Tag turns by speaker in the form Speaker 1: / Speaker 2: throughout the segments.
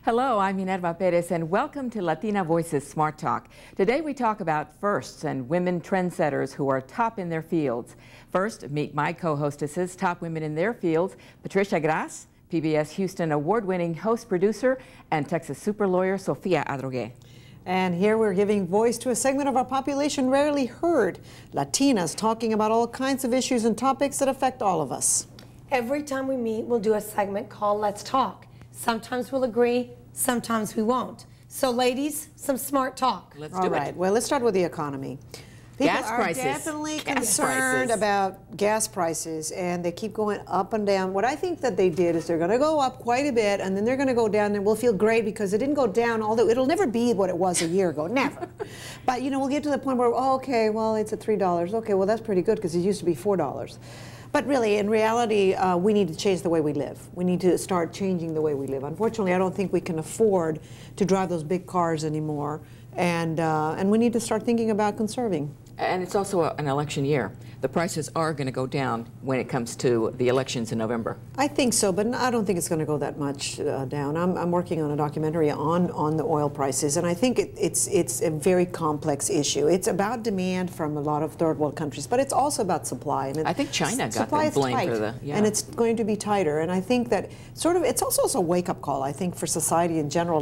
Speaker 1: Hello, I'm Minerva Perez, and welcome to Latina Voices Smart Talk. Today we talk about firsts and women trendsetters who are top in their fields. First, meet my co-hostesses, top women in their fields, Patricia Gras, PBS Houston award-winning host-producer, and Texas super lawyer Sofia Adrogué.
Speaker 2: And here we're giving voice to a segment of our population rarely heard, Latinas, talking about all kinds of issues and topics that affect all of us.
Speaker 3: Every time we meet, we'll do a segment called Let's Talk. Sometimes we'll agree, sometimes we won't. So ladies, some smart talk.
Speaker 1: Let's
Speaker 2: All
Speaker 1: do
Speaker 2: right,
Speaker 1: it.
Speaker 2: well, let's start with the economy. People
Speaker 1: Gas
Speaker 2: are
Speaker 1: prices.
Speaker 2: definitely
Speaker 1: Gas
Speaker 2: concerned
Speaker 1: prices.
Speaker 2: about gas prices, and they keep going up and down. What I think that they did is they're going to go up quite a bit, and then they're going to go down, and we'll feel great because it didn't go down, although it'll never be what it was a year ago, never. But, you know, we'll get to the point where, oh, okay, well, it's at $3. Okay, well, that's pretty good because it used to be $4. But really, in reality, we need to change the way we live. We need to start changing the way we live. Unfortunately, I don't think we can afford to drive those big cars anymore, and we need to start thinking about conserving.
Speaker 1: And it's also an election year. The prices are going to go down when it comes to the elections in November.
Speaker 2: I think so, but I don't think it's going to go that much down. I'm working on a documentary on the oil prices, and I think it's a very complex issue. It's about demand from a lot of third world countries, but it's also about supply. And
Speaker 1: I think China got
Speaker 2: supply
Speaker 1: the
Speaker 2: is
Speaker 1: blame
Speaker 2: tight,
Speaker 1: for the, yeah.
Speaker 2: and it's going to be tighter. And I think that it's also a wake-up call, I think, for society in general.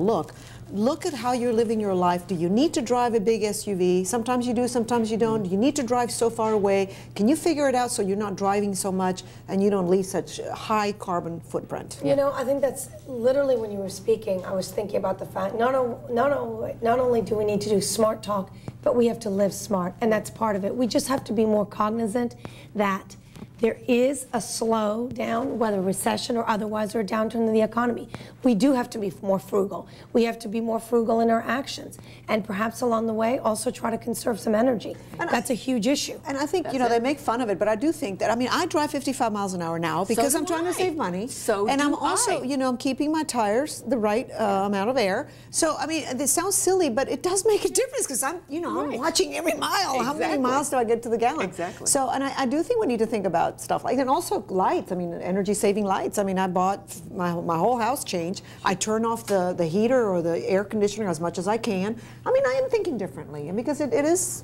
Speaker 2: Look at how you're living your life. Do you need to drive a big SUV? Sometimes you do, sometimes you don't. Do you need to drive so far away? Can you figure it out so you're not driving so much and you don't leave such a high carbon footprint?
Speaker 3: You know, I think that's literally when you were speaking, I was thinking about the fact not only do we need to do smart talk, but we have to live smart, and that's part of it. We just have to be more cognizant that there is a slowdown, whether recession or otherwise, or a downturn in the economy. We do have to be more frugal. We have to be more frugal in our actions. And perhaps along the way, also try to conserve some energy. And that's a huge issue.
Speaker 2: And I think, you know, they make fun of it, but I do think that, I mean, I drive 55 miles an hour now because I'm trying to save money. And I'm also, you know, I'm keeping my tires the right amount of air. So, I mean, this sounds silly, but it does make a difference because I'm, you know, I'm watching every mile. How many miles do I get to the gallon?
Speaker 1: Exactly.
Speaker 2: So, and I do think we need to think about stuff like that. And also lights. I mean, energy saving lights. I mean, I bought my whole house changed. I turn off the heater or the air conditioner as much as I can. I mean, I am thinking differently because it is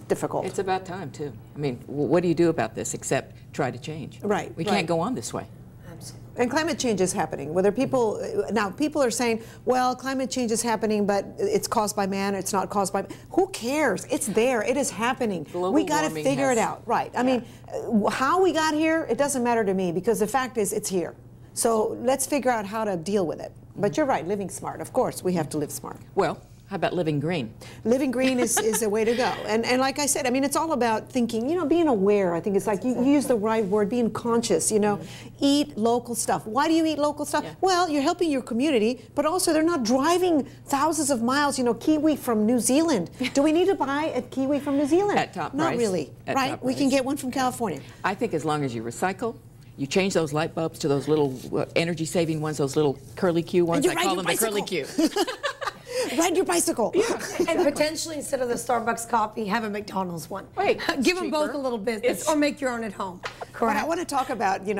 Speaker 2: difficult.
Speaker 1: It's about time, too. I mean, what do you do about this except try to change?
Speaker 2: Right.
Speaker 1: We can't go on this way.
Speaker 2: And climate change is happening. Whether people are saying, well, climate change is happening, but it's caused by man, it's not caused by. Who cares? It's there. It is happening. We got to figure it out. Right. I mean, how we got here, it doesn't matter to me because the fact is it's here. So let's figure out how to deal with it. But you're right, living smart. Of course, we have to live smart.
Speaker 1: Well, how about living green?
Speaker 2: Living green is a way to go. And like I said, I mean, it's all about thinking, you know, being aware. I think it's like you use the right word, being conscious, you know. Eat local stuff. Why do you eat local stuff? Yeah. Well, you're helping your community, but also they're not driving thousands of miles, you know, kiwi from New Zealand. Do we need to buy a kiwi from New Zealand?
Speaker 1: At top price.
Speaker 2: Not really, right? We can get one from California.
Speaker 1: I think as long as you recycle, you change those light bulbs to those little energy-saving ones, those little curly Q ones. I call them the curly Q.
Speaker 2: Ride your bicycle.
Speaker 3: Yeah. And potentially, instead of the Starbucks coffee, have a McDonald's one.
Speaker 1: Right.
Speaker 3: Give them both a little business, or make your own at home.
Speaker 2: Correct. But I want to talk about, you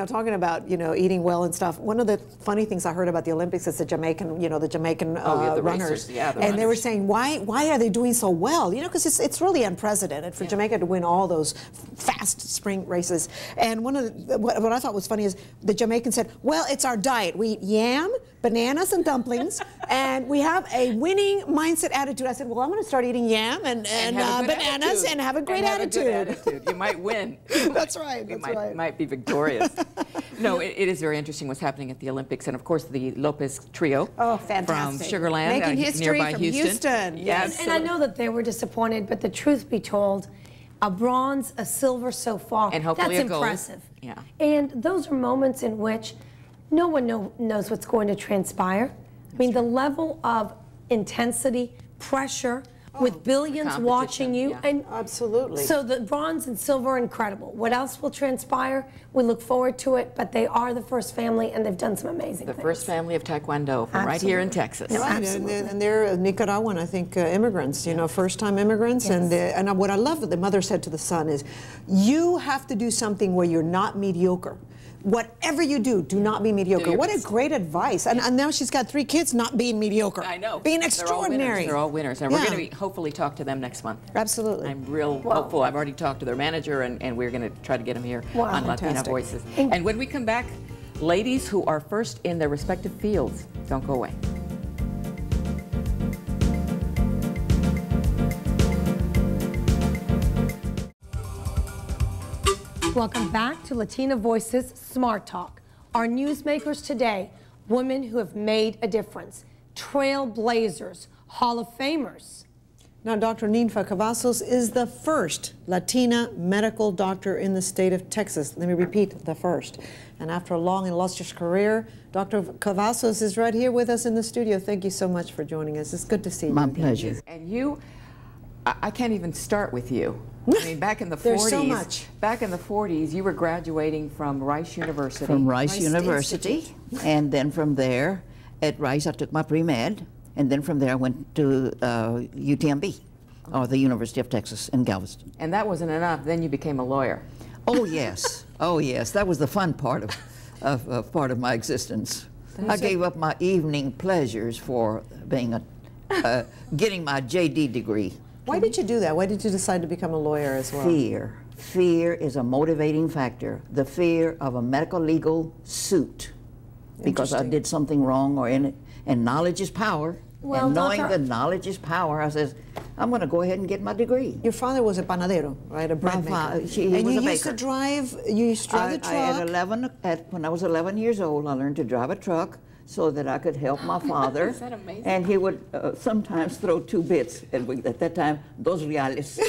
Speaker 2: know, eating well and stuff. One of the funny things I heard about the Olympics is the Jamaican runners. And they were saying, why are they doing so well? You know, because it's really unprecedented for Jamaica to win all those fast spring races. And one of what I thought was funny is the Jamaicans said, well, it's our diet. We eat yam, bananas, and dumplings, and we have a winning mindset attitude. I said, well, I'm going to start eating yam and bananas and have a great attitude.
Speaker 1: You might win.
Speaker 2: That's right.
Speaker 1: You might be victorious. No, it is very interesting what's happening at the Olympics, and of course the Lopez trio.
Speaker 2: Oh, fantastic!
Speaker 1: From Sugar Land,
Speaker 2: making history
Speaker 1: nearby
Speaker 2: from
Speaker 1: Houston.
Speaker 2: Yes,
Speaker 3: and I know that they were disappointed, but the truth be told, a bronze, a silver so far.
Speaker 1: And hopefully
Speaker 3: that's
Speaker 1: a gold.
Speaker 3: impressive.
Speaker 1: Yeah.
Speaker 3: And those are moments in which no one knows what's going to transpire. I mean, the level of intensity, pressure, with billions watching you.
Speaker 1: Yeah.
Speaker 3: And
Speaker 2: absolutely.
Speaker 3: So the bronze and silver are incredible. What else will transpire? We look forward to it, but they are the first family, and they've done some amazing things.
Speaker 1: The first family of Taekwondo from right here in Texas.
Speaker 2: No, and they're Nicaraguan, I think, immigrants, you know, first-time immigrants. Yes. And what I love that the mother said to the son is, you have to do something where you're not mediocre. Whatever you do not be mediocre. What a
Speaker 1: best.
Speaker 2: great advice. And now she's got 3 kids, not being mediocre.
Speaker 1: I know.
Speaker 2: Being extraordinary.
Speaker 1: They're all winners. And we're going to hopefully talk to them next month.
Speaker 2: Absolutely.
Speaker 1: I'm real hopeful. I've already talked to their manager, and we're going to try to get them here on Latina Voices. And when we come back, ladies who are first in their respective fields. Don't go away.
Speaker 3: Welcome back to Latina Voices Smart Talk. Our newsmakers today, women who have made a difference, trailblazers, Hall of Famers.
Speaker 2: Now, Dr. Ninfa Cavazos is the first Latina medical doctor in the state of Texas. Let me repeat, the first. And after a long and illustrious career, Dr. Cavazos is right here with us in the studio. Thank you so much for joining us. It's good to see you.
Speaker 4: My pleasure.
Speaker 1: And you, I can't even start with you. I mean, back in the 40s,
Speaker 2: There's so much.
Speaker 1: Back in the 40s, you were graduating from Rice University.
Speaker 4: From Rice University, and then from there, at Rice, I took my pre-med, and then from there I went to UTMB, or the University of Texas in Galveston.
Speaker 1: And that wasn't enough. Then you became a lawyer.
Speaker 4: Oh yes, oh yes, that was the fun part of my existence. I gave up my evening pleasures for being getting my JD degree.
Speaker 2: Why did you do that? Why did you decide to become a lawyer as well?
Speaker 4: Fear. Fear is a motivating factor. The fear of a medical legal suit because I did something wrong or in it. And knowledge is power.
Speaker 3: Well,
Speaker 4: and knowing that knowledge is power, I says, I'm going to go ahead and get my degree.
Speaker 2: Your father was a panadero, right? A bread maker.
Speaker 4: He
Speaker 2: and
Speaker 4: was
Speaker 2: you
Speaker 4: a
Speaker 2: used to
Speaker 4: baker.
Speaker 2: drive. You used to drive the truck.
Speaker 4: When I was 11 years old, I learned to drive a truck so that I could help my father.
Speaker 1: Is that amazing?
Speaker 4: And he would sometimes throw 2 bits, and at that time, dos reales,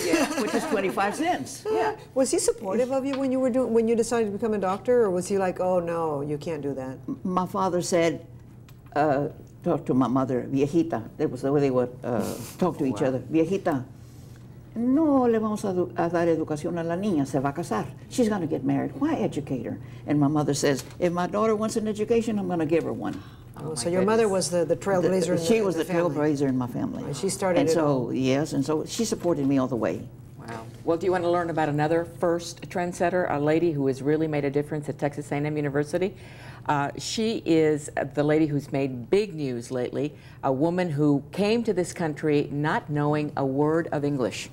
Speaker 4: which is 25 cents.
Speaker 2: Yeah. Was he supportive of you when you decided to become a doctor, or was he like, oh no, you can't do that?
Speaker 4: My father said, talk to my mother, viejita. That was the way they would talk to each other. Viejita, no le vamos a dar educación a la niña, se va a casar. She's going to get married. Why educate her? And my mother says, if my daughter wants an education, I'm going to give her one.
Speaker 2: Oh, so your mother was the trailblazer.
Speaker 4: She was the
Speaker 2: family.
Speaker 4: trailblazer in my family.
Speaker 2: She started
Speaker 4: and
Speaker 2: it
Speaker 4: so
Speaker 2: all.
Speaker 4: yes, and so she supported me all the way.
Speaker 1: Wow. Well, do you want to learn about another first trendsetter, a lady who has really made a difference at Texas A&M University? She is the lady who's made big news lately, a woman who came to this country not knowing a word of English.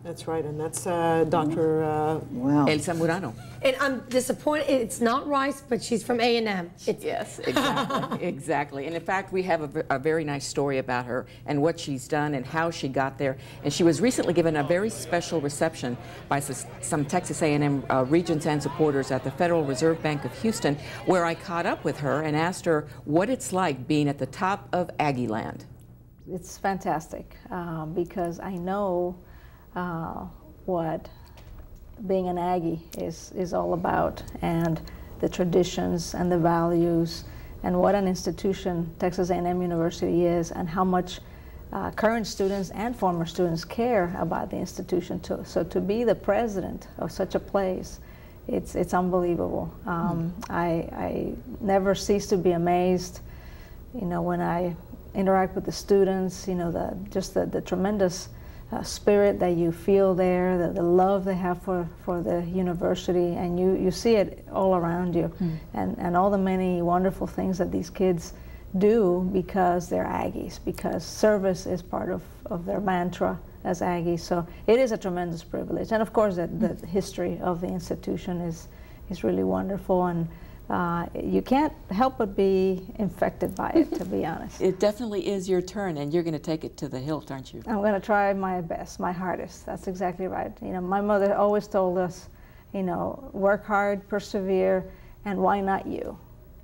Speaker 2: That's right, and that's Dr.
Speaker 4: Wow.
Speaker 1: Elsa Murano.
Speaker 3: And I'm disappointed, it's not Rice, but she's from A&M.
Speaker 1: Yes, exactly, exactly. And in fact, we have a very nice story about her and what she's done and how she got there. And she was recently given a very special reception by some Texas A&M regents and supporters at the Federal Reserve Bank of Houston, where I caught up with her and asked her what it's like being at the top of Aggie Land.
Speaker 5: It's fantastic because I know what being an Aggie is all about, and the traditions and the values, and what an institution Texas A&M University is, and how much current students and former students care about the institution too. So to be the president of such a place, it's unbelievable. I never cease to be amazed, you know, when I interact with the students, you know, the tremendous spirit that you feel there, the love they have for the university, and you see it all around you, and all the many wonderful things that these kids do because they're Aggies, because service is part of their mantra as Aggies. So it is a tremendous privilege, and of course the history of the institution is really wonderful, and you can't help but be infected by it, to be honest.
Speaker 1: It definitely is your turn, and you're going to take it to the hilt, aren't you?
Speaker 5: I'm going to try my best, my hardest. That's exactly right. You know, my mother always told us, you know, work hard, persevere, and why not you?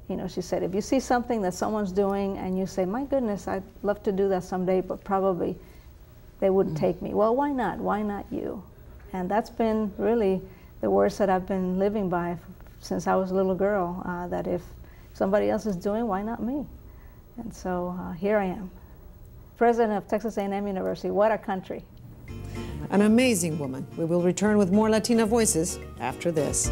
Speaker 5: You know, she said, if you see something that someone's doing and you say, my goodness, I'd love to do that someday, but probably they wouldn't take me. Well, why not? Why not you? And that's been really the words that I've been living by since I was a little girl, that if somebody else is doing, why not me? And so here I am, president of Texas A&M University. What a country.
Speaker 2: An amazing woman. We will return with more Latina Voices after this.